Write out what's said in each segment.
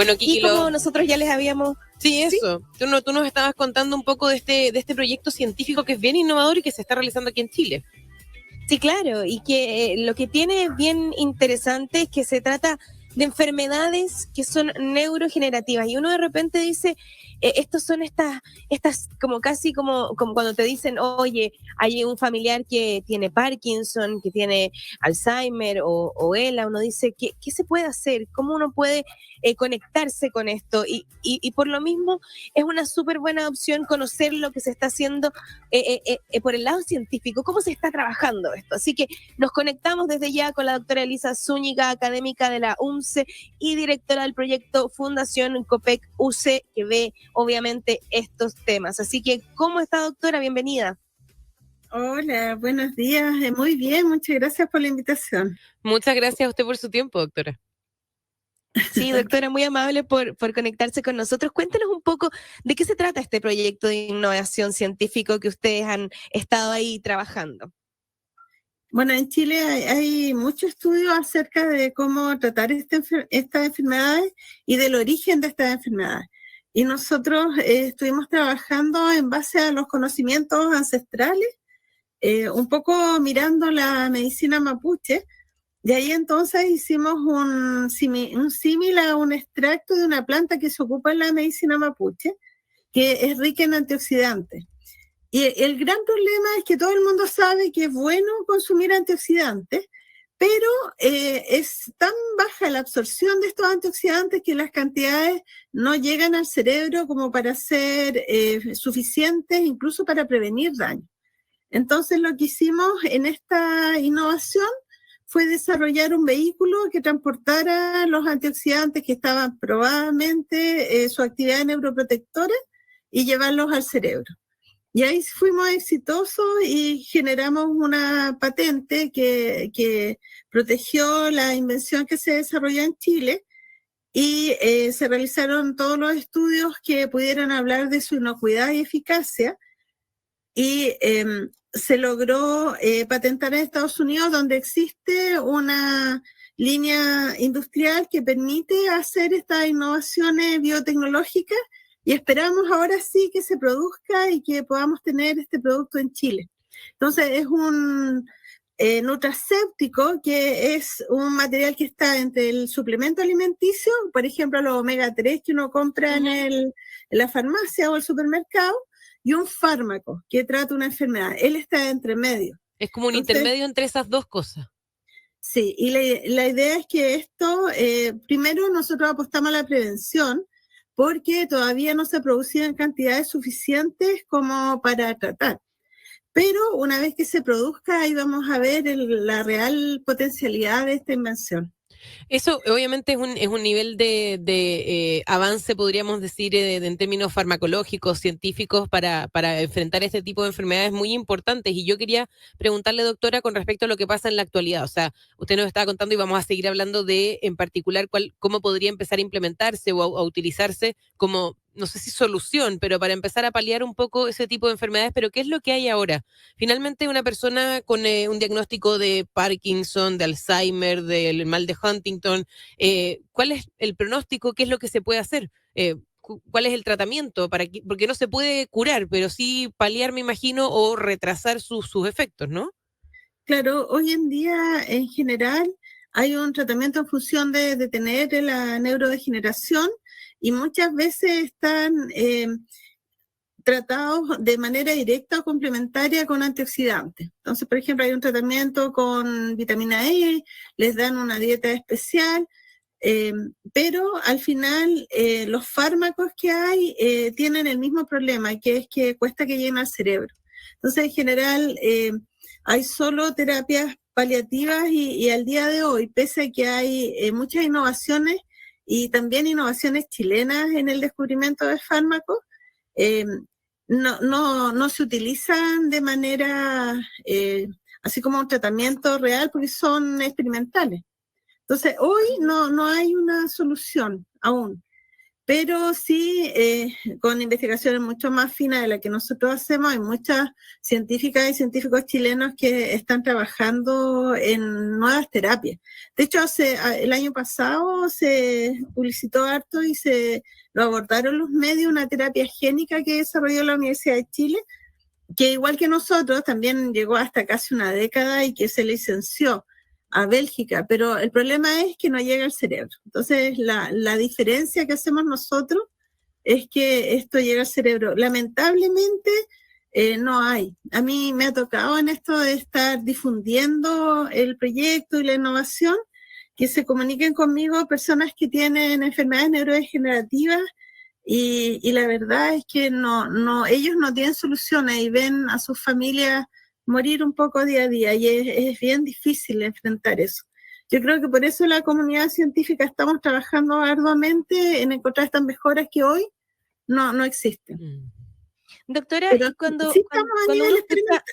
Bueno, Kiki, y como nosotros ya les habíamos... Sí, eso. ¿Sí? Tú nos estabas contando un poco de este proyecto científico que es bien innovador y que se está realizando aquí en Chile. Sí, claro, y que lo que tiene bien interesante es que se trata de enfermedades que son neurogenerativas y uno de repente dice, estos son estas como casi como cuando te dicen, oye, hay un familiar que tiene Parkinson, que tiene Alzheimer o ELA, uno dice, ¿qué se puede hacer? ¿Cómo uno puede conectarse con esto? Y por lo mismo es una súper buena opción conocer lo que se está haciendo por el lado científico, cómo se está trabajando esto. Así que nos conectamos desde ya con la doctora Elisa Zúñiga, académica de la UNCE y directora del proyecto Fundación Copec UC, que ve obviamente estos temas. Así que, ¿cómo está, doctora? Bienvenida. Hola, buenos días. Muy bien, muchas gracias por la invitación. Muchas gracias a usted por su tiempo, doctora. Sí, doctora, muy amable por conectarse con nosotros. Cuéntenos un poco de qué se trata este proyecto de innovación científico que ustedes han estado ahí trabajando. Bueno, en Chile hay mucho estudio acerca de cómo tratar estas enfermedades y del origen de estas enfermedades. Y nosotros estuvimos trabajando en base a los conocimientos ancestrales, un poco mirando la medicina mapuche. De ahí entonces hicimos un símil a un extracto de una planta que se ocupa en la medicina mapuche, que es rica en antioxidantes. Y el gran problema es que todo el mundo sabe que es bueno consumir antioxidantes, pero es tan baja la absorción de estos antioxidantes que las cantidades no llegan al cerebro como para ser suficientes, incluso para prevenir daño. Entonces lo que hicimos en esta innovación fue desarrollar un vehículo que transportara los antioxidantes que estaban probadamente su actividad neuroprotectora y llevarlos al cerebro. Y ahí fuimos exitosos y generamos una patente que protegió la invención que se desarrolló en Chile y se realizaron todos los estudios que pudieran hablar de su inocuidad y eficacia y se logró patentar en Estados Unidos, donde existe una línea industrial que permite hacer estas innovaciones biotecnológicas y esperamos ahora sí que se produzca y que podamos tener este producto en Chile. Entonces es un nutracéutico que es un material que está entre el suplemento alimenticio, por ejemplo los omega 3 que uno compra en la farmacia o el supermercado, y un fármaco que trata una enfermedad. Él está entre medio. Es como un intermedio entre esas dos cosas. Sí, y la idea es que esto, primero nosotros apostamos a la prevención, porque todavía no se producían cantidades suficientes como para tratar. Pero una vez que se produzca, ahí vamos a ver la real potencialidad de esta invención. Eso obviamente es un nivel de avance, podríamos decir, en términos farmacológicos, científicos, para enfrentar este tipo de enfermedades muy importantes. Y yo quería preguntarle, doctora, con respecto a lo que pasa en la actualidad. O sea, usted nos estaba contando y vamos a seguir hablando de, en particular, cómo podría empezar a implementarse o a utilizarse como, no sé si solución, pero para empezar a paliar un poco ese tipo de enfermedades. Pero ¿qué es lo que hay ahora? Finalmente, una persona con un diagnóstico de Parkinson, de Alzheimer, del mal de Huntington, ¿cuál es el pronóstico? ¿Qué es lo que se puede hacer? ¿Cuál es el tratamiento? Porque no se puede curar, pero sí paliar, me imagino, o retrasar sus efectos, ¿no? Claro, hoy en día, en general, hay un tratamiento en función de detener la neurodegeneración y muchas veces están tratados de manera directa o complementaria con antioxidantes. Entonces, por ejemplo, hay un tratamiento con vitamina E, les dan una dieta especial, pero al final los fármacos que hay tienen el mismo problema, que es que cuesta que lleguen al cerebro. Entonces, en general, hay solo terapias paliativas y al día de hoy, pese a que hay muchas innovaciones y también innovaciones chilenas en el descubrimiento de fármacos, eh, no se utilizan de manera así como un tratamiento real porque son experimentales. Entonces, hoy no hay una solución aún, pero sí con investigaciones mucho más finas de las que nosotros hacemos. Hay muchas científicas y científicos chilenos que están trabajando en nuevas terapias. De hecho, el año pasado se publicitó harto y lo abordaron los medios, una terapia génica que desarrolló la Universidad de Chile, que igual que nosotros también llegó hasta casi una década y que se licenció a Bélgica, pero el problema es que no llega al cerebro. Entonces, la diferencia que hacemos nosotros es que esto llega al cerebro. Lamentablemente, no hay. A mí me ha tocado en esto de estar difundiendo el proyecto y la innovación, que se comuniquen conmigo personas que tienen enfermedades neurodegenerativas y la verdad es que ellos no tienen soluciones y ven a sus familias morir un poco día a día y es bien difícil enfrentar eso. Yo creo que por eso la comunidad científica estamos trabajando arduamente en encontrar estas mejoras que hoy no existen. Doctora, pero y cuando, sí estamos a nivel experimental.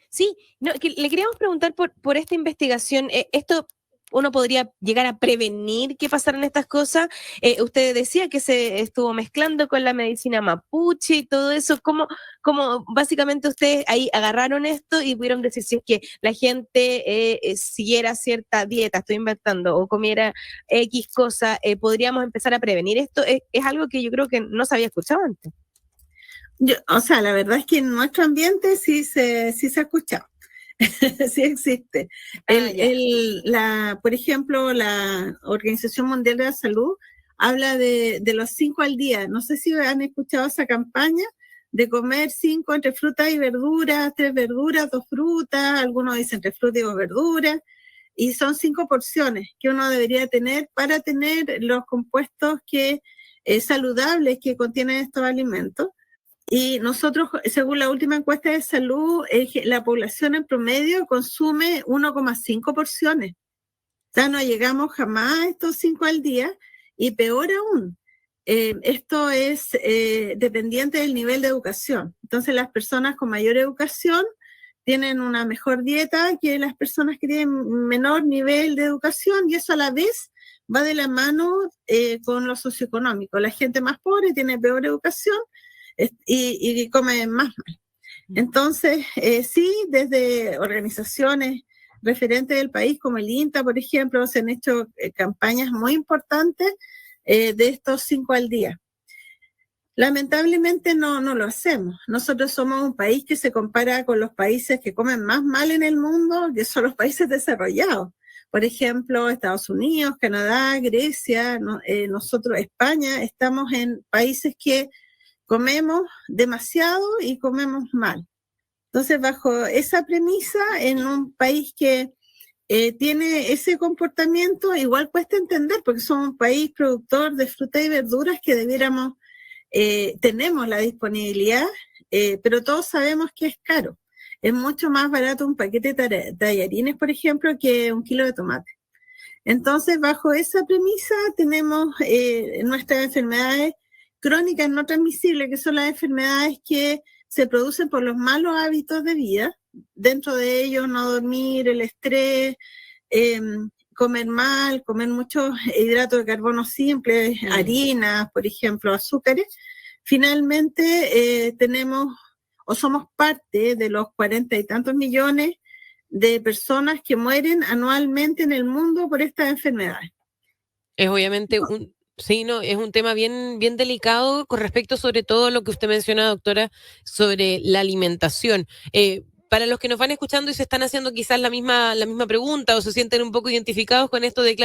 Sí, no, que le queríamos preguntar por esta investigación. Esto uno podría llegar a prevenir que pasaran estas cosas. Usted decía que se estuvo mezclando con la medicina mapuche y todo eso. ¿Cómo básicamente ustedes ahí agarraron esto y pudieron decir si es que la gente siguiera cierta dieta, estoy inventando, o comiera X cosa, podríamos empezar a prevenir esto? Es algo que yo creo que no se había escuchado antes. La verdad es que en nuestro ambiente sí se ha escuchado. Sí existe. Por ejemplo, la Organización Mundial de la Salud habla de los 5 al día. No sé si han escuchado esa campaña de comer 5 entre frutas y verduras, 3 verduras, 2 frutas, algunos dicen entre frutas y 2 verduras, y son 5 porciones que uno debería tener para tener los compuestos saludables que contienen estos alimentos. Y nosotros, según la última encuesta de salud, la población en promedio consume 1,5 porciones. O sea, no llegamos jamás a estos 5 al día, y peor aún, esto es dependiente del nivel de educación. Entonces, las personas con mayor educación tienen una mejor dieta que las personas que tienen menor nivel de educación, y eso a la vez va de la mano con lo socioeconómico. La gente más pobre tiene peor educación y come más mal. Entonces, sí, desde organizaciones referentes del país, como el INTA, por ejemplo, se han hecho campañas muy importantes de estos 5 al día. Lamentablemente no lo hacemos. Nosotros somos un país que se compara con los países que comen más mal en el mundo, que son los países desarrollados. Por ejemplo, Estados Unidos, Canadá, Grecia, nosotros, España, estamos en países que comemos demasiado y comemos mal. Entonces, bajo esa premisa, en un país que tiene ese comportamiento, igual cuesta entender, porque somos un país productor de frutas y verduras que tenemos la disponibilidad, pero todos sabemos que es caro. Es mucho más barato un paquete de tallarines, por ejemplo, que 1 kilo de tomate. Entonces, bajo esa premisa, tenemos nuestras enfermedades crónicas no transmisibles, que son las enfermedades que se producen por los malos hábitos de vida. Dentro de ellos, no dormir, el estrés, comer mal, comer muchos hidratos de carbono simples, harinas, por ejemplo, azúcares. Finalmente, somos parte de los 40 y tantos millones de personas que mueren anualmente en el mundo por estas enfermedades. Es obviamente es un tema bien, bien delicado con respecto sobre todo a lo que usted menciona, doctora, sobre la alimentación. Para los que nos van escuchando y se están haciendo quizás la misma pregunta o se sienten un poco identificados con esto de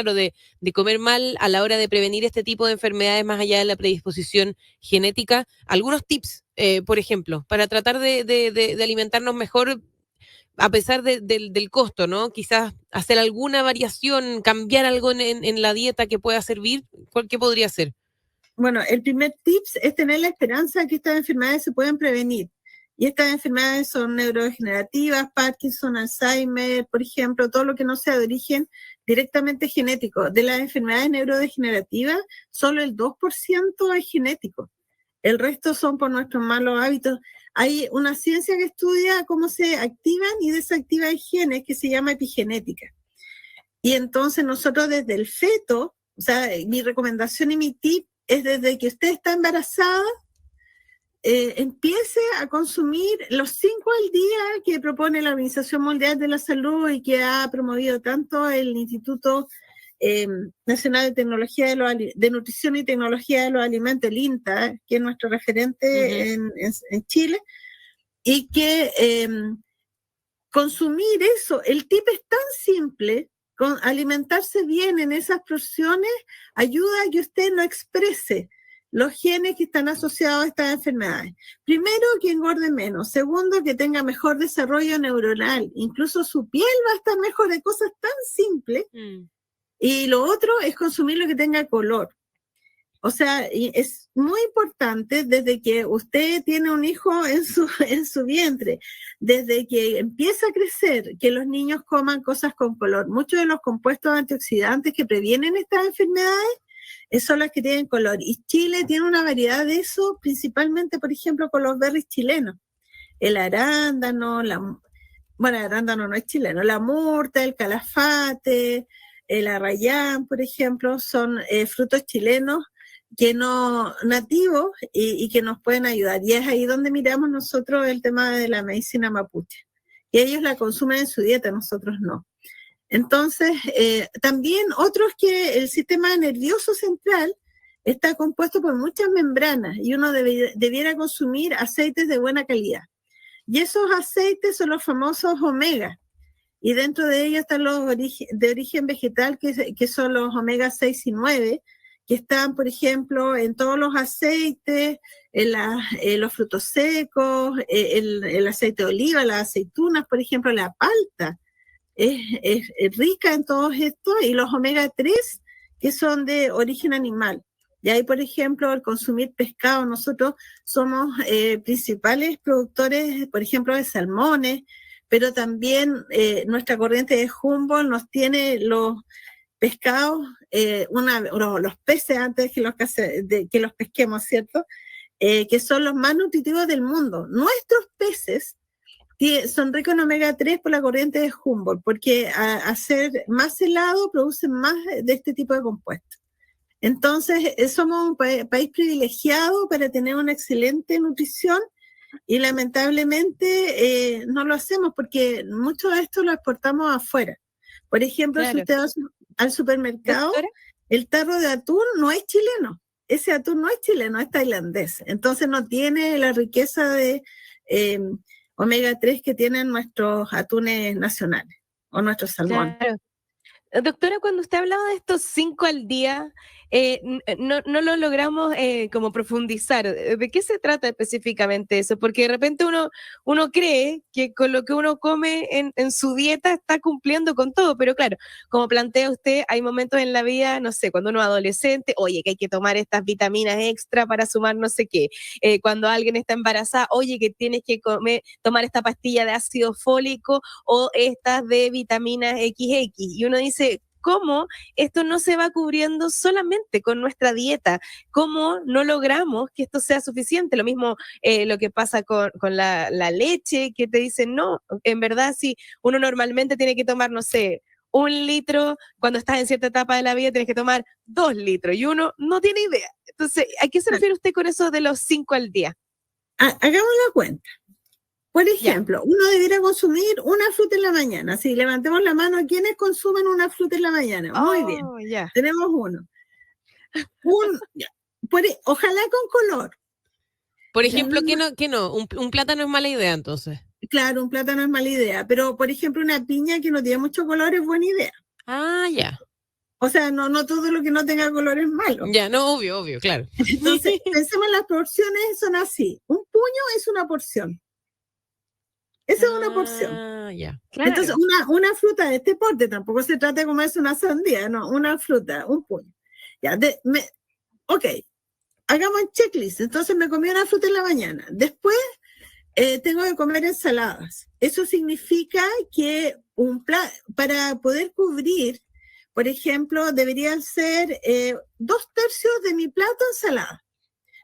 comer mal a la hora de prevenir este tipo de enfermedades más allá de la predisposición genética, algunos tips, por ejemplo, para tratar de alimentarnos mejor a pesar del costo, ¿no? Quizás hacer alguna variación, cambiar algo en la dieta que pueda servir. ¿Qué podría ser? Bueno, el primer tips es tener la esperanza de que estas enfermedades se pueden prevenir. Y estas enfermedades son neurodegenerativas, Parkinson, Alzheimer, por ejemplo, todo lo que no sea de origen directamente genético. De las enfermedades neurodegenerativas, solo el 2% es genético. El resto son por nuestros malos hábitos. Hay una ciencia que estudia cómo se activan y desactivan genes que se llama epigenética. Y entonces nosotros desde el feto, o sea, mi recomendación y mi tip es desde que usted está embarazada, empiece a consumir los 5 al día que propone la Organización Mundial de la Salud y que ha promovido tanto el Instituto Nacional de Tecnología de Nutrición y Tecnología de los Alimentos, el INTA, que es nuestro referente en Chile, y que consumir eso, el tip es tan simple, alimentarse bien en esas porciones ayuda a que usted no exprese los genes que están asociados a estas enfermedades. Primero, que engorde menos. Segundo, que tenga mejor desarrollo neuronal. Incluso su piel va a estar mejor, de cosas tan simples. Y lo otro es consumir lo que tenga color. O sea, es muy importante desde que usted tiene un hijo en su vientre, desde que empieza a crecer, que los niños coman cosas con color. Muchos de los compuestos antioxidantes que previenen estas enfermedades son las que tienen color. Y Chile tiene una variedad de eso, principalmente, por ejemplo, con los berries chilenos. El arándano, bueno, el arándano no es chileno, la murta, el calafate, el arrayán, por ejemplo, son frutos chilenos que no nativos y que nos pueden ayudar. Y es ahí donde miramos nosotros el tema de la medicina mapuche. Y ellos la consumen en su dieta, nosotros no. Entonces, también otros que el sistema nervioso central está compuesto por muchas membranas y uno debiera consumir aceites de buena calidad. Y esos aceites son los famosos omega. Y dentro de ellos están los de origen vegetal, que son los omega 6 y 9, que están, por ejemplo, en todos los aceites, en los frutos secos, el aceite de oliva, las aceitunas, por ejemplo, la palta. Es rica en todos estos, y los omega 3 que son de origen animal. Y ahí, por ejemplo, al consumir pescado, nosotros somos principales productores, por ejemplo, de salmones, pero también nuestra corriente de Humboldt nos tiene los pescados, los peces antes que los pesquemos, ¿cierto? Que son los más nutritivos del mundo. Nuestros peces son ricos en omega 3 por la corriente de Humboldt, porque al ser más helado producen más de este tipo de compuestos. Entonces, somos un país privilegiado para tener una excelente nutrición y lamentablemente no lo hacemos porque mucho de esto lo exportamos afuera. Por ejemplo, claro, si usted va al supermercado, ¿doctora? El tarro de atún no es chileno. Ese atún no es chileno, es tailandés. Entonces no tiene la riqueza de omega 3 que tienen nuestros atunes nacionales o nuestros salmones. Claro. Doctora, cuando usted hablaba de estos 5 al día, no lo logramos como profundizar. ¿De qué se trata específicamente eso? Porque de repente uno cree que con lo que uno come en su dieta está cumpliendo con todo, pero claro, como plantea usted, hay momentos en la vida, no sé, cuando uno es adolescente, oye, que hay que tomar estas vitaminas extra para sumar no sé qué. Cuando alguien está embarazada, oye, que tienes que tomar esta pastilla de ácido fólico o estas de vitaminas XX. Y uno dice, ¿cómo esto no se va cubriendo solamente con nuestra dieta? ¿Cómo no logramos que esto sea suficiente? Lo mismo lo que pasa con la leche, que te dicen, no, en verdad si uno normalmente tiene que tomar, no sé, 1 litro, cuando estás en cierta etapa de la vida tienes que tomar 2 litros y uno no tiene idea. Entonces, ¿a qué se refiere usted con eso de los 5 al día? Hagamos la cuenta. Por ejemplo, uno debería consumir una fruta en la mañana. Si levantemos la mano, ¿quiénes consumen una fruta en la mañana? Muy bien, tenemos uno. Ojalá con color. Por ejemplo, ¿qué no? ¿Un plátano es mala idea entonces? Claro, un plátano es mala idea, pero por ejemplo una piña que no tiene mucho color es buena idea. Ah, ya. O sea, no todo lo que no tenga color es malo. Ya, no, obvio, claro. Entonces, pensemos en las porciones, son así. Un puño es una porción. Esa es una porción. Ya. Claro. Entonces, una fruta de este porte, tampoco se trata de comerse una sandía, no, una fruta, un puño. Ya, ok, hagamos el checklist. Entonces me comí una fruta en la mañana. Después tengo que comer ensaladas. Eso significa que para poder cubrir, por ejemplo, deberían ser 2/3 de mi plato ensalada.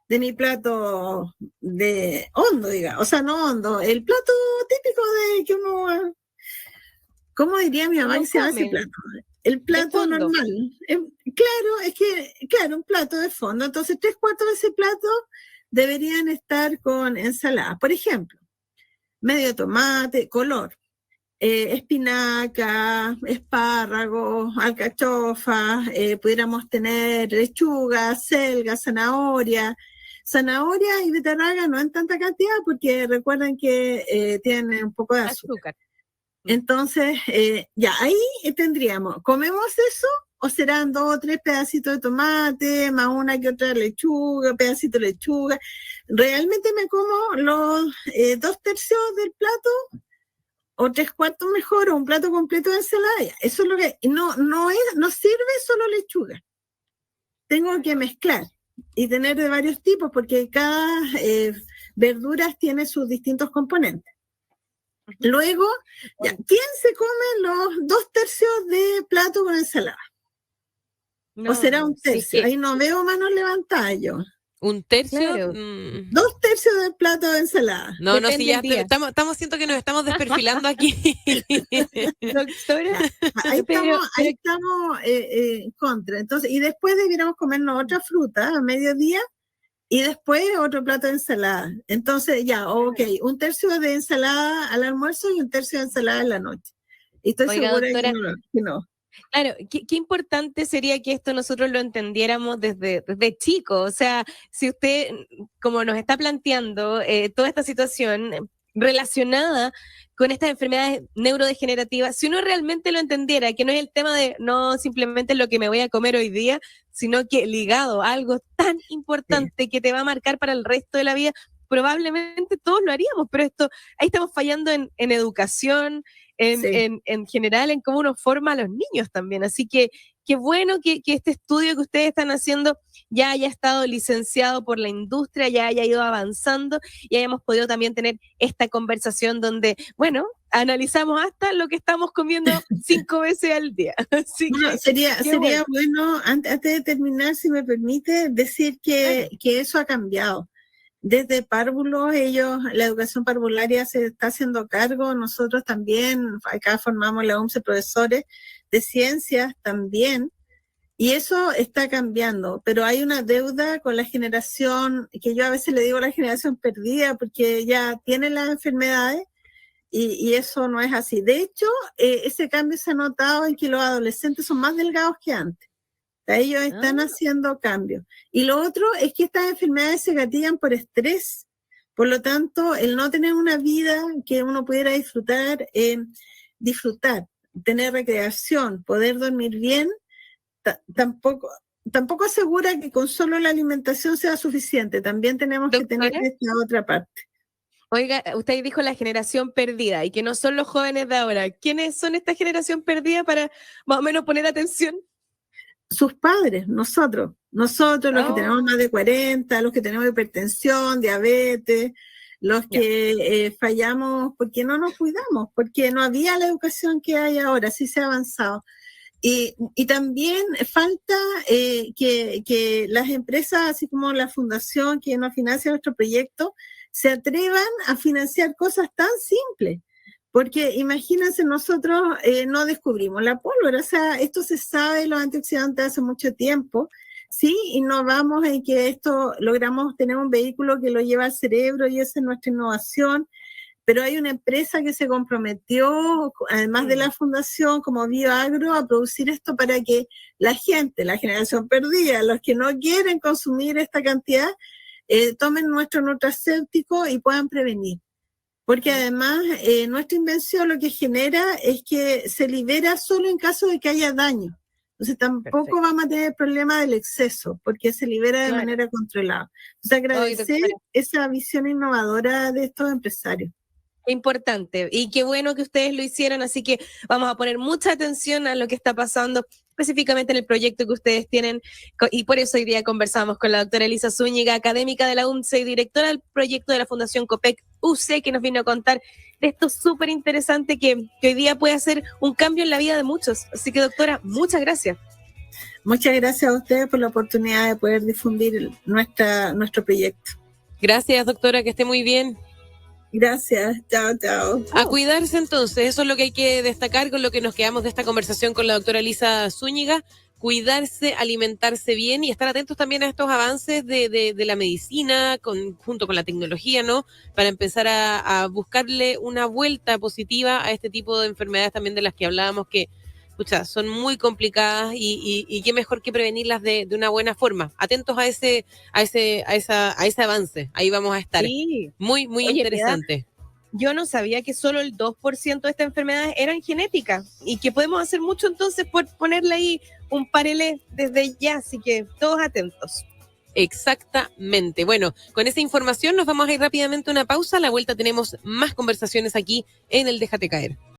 De mi plato de hondo, diga, o sea, no hondo, el plato típico de que uno, ¿cómo diría mi mamá que se llama ese plato? el plato fondo. normal. Claro, un plato de fondo. Entonces, 3/4 de ese plato deberían estar con ensalada. Por ejemplo, medio tomate, color, espinaca, espárragos, alcachofas, pudiéramos tener lechuga, selga, zanahoria y beterraga no en tanta cantidad porque recuerden que tienen un poco de azúcar. Entonces, ya ahí tendríamos, ¿comemos eso o serán 2 o 3 pedacitos de tomate, más una que otra lechuga, pedacito de lechuga? Realmente me como los 2/3 del plato o 3/4 mejor, o un plato completo de ensalada. Eso es lo que no sirve solo lechuga. Tengo que mezclar y tener de varios tipos porque cada verduras tiene sus distintos componentes. Luego, ya, ¿quién se come los 2/3 de plato con ensalada? ¿O será 1/3? Sí, Ahí no veo manos levantadas yo. 1/3. Claro. 2/3 del plato de ensalada. No, Depende sí, ya del día. estamos siento que nos estamos desperfilando aquí. Doctora, Ahí pero- estamos en contra. Entonces, y después debiéramos comernos otra fruta a mediodía y después otro plato de ensalada. Entonces, ya, ok, 1/3 de ensalada al almuerzo y 1/3 de ensalada en la noche. Y estoy Oiga, segura doctora, que no. Claro, qué importante sería que esto nosotros lo entendiéramos desde chico. O sea, si usted, como nos está planteando, toda esta situación relacionada con estas enfermedades neurodegenerativas, si uno realmente lo entendiera, que no es el tema de no simplemente lo que me voy a comer hoy día, sino que ligado a algo tan importante que te va a marcar para el resto de la vida, probablemente todos lo haríamos, pero ahí estamos fallando en educación, en general, en cómo uno forma a los niños también. Así que qué bueno que este estudio que ustedes están haciendo ya haya estado licenciado por la industria, ya haya ido avanzando y hayamos podido también tener esta conversación donde, bueno, analizamos hasta lo que estamos comiendo 5 veces al día. Así Bueno, que, sería bueno. bueno, antes de terminar, si me permite, decir que eso ha cambiado. Desde párvulos, la educación parvularia se está haciendo cargo, nosotros también, acá formamos la UMSE profesores de ciencias también, y eso está cambiando, pero hay una deuda con la generación, que yo a veces le digo la generación perdida, porque ya tienen las enfermedades, y eso no es así. De hecho, ese cambio se ha notado en que los adolescentes son más delgados que antes. Ellos están haciendo cambios. Y lo otro es que estas enfermedades se gatillan por estrés. Por lo tanto, el no tener una vida que uno pudiera disfrutar, tener recreación, poder dormir bien, tampoco asegura que con solo la alimentación sea suficiente. También tenemos que tener esta otra parte. Oiga, usted dijo la generación perdida y que no son los jóvenes de ahora. ¿Quiénes son esta generación perdida para más o menos poner atención? Sus padres, nosotros los que tenemos más de 40, los que tenemos hipertensión, diabetes, los que fallamos porque no nos cuidamos, porque no había la educación que hay ahora, sí se ha avanzado. Y también falta que las empresas, así como la fundación que nos financia nuestro proyecto, se atrevan a financiar cosas tan simples. Porque imagínense, nosotros no descubrimos la pólvora, o sea, esto se sabe, los antioxidantes hace mucho tiempo, sí, innovamos en que esto logramos tener un vehículo que lo lleva al cerebro y esa es nuestra innovación, pero hay una empresa que se comprometió, además de la fundación como Bioagro, a producir esto para que la gente, la generación perdida, los que no quieren consumir esta cantidad, tomen nuestro nutracéutico y puedan prevenir. Porque además nuestra invención lo que genera es que se libera solo en caso de que haya daño. Entonces tampoco vamos a tener problema del exceso, porque se libera de manera controlada. Entonces agradecer esa visión innovadora de estos empresarios. Importante, y qué bueno que ustedes lo hicieron, así que vamos a poner mucha atención a lo que está pasando específicamente en el proyecto que ustedes tienen, y por eso hoy día conversamos con la doctora Elisa Zúñiga, académica de la UMSE y directora del proyecto de la Fundación COPEC UC, que nos vino a contar de esto súper interesante que hoy día puede hacer un cambio en la vida de muchos. Así que, doctora, muchas gracias. Muchas gracias a ustedes por la oportunidad de poder difundir nuestro proyecto. Gracias, doctora, que esté muy bien. Gracias, chao, chao. A cuidarse entonces, eso es lo que hay que destacar con lo que nos quedamos de esta conversación con la doctora Elisa Zúñiga. Cuidarse, alimentarse bien y estar atentos también a estos avances de la medicina junto con la tecnología, ¿no? Para empezar a buscarle una vuelta positiva a este tipo de enfermedades también de las que hablábamos que, escucha, son muy complicadas y qué mejor que prevenirlas de una buena forma. Atentos a ese avance. Ahí vamos a estar. Sí. Muy, muy Oye, interesante. Yo no sabía que solo el 2% de estas enfermedades eran genéticas y que podemos hacer mucho entonces por ponerle ahí un parelé desde ya, así que todos atentos. Exactamente. Bueno, con esa información nos vamos a ir rápidamente a una pausa. A la vuelta tenemos más conversaciones aquí en el Déjate Caer.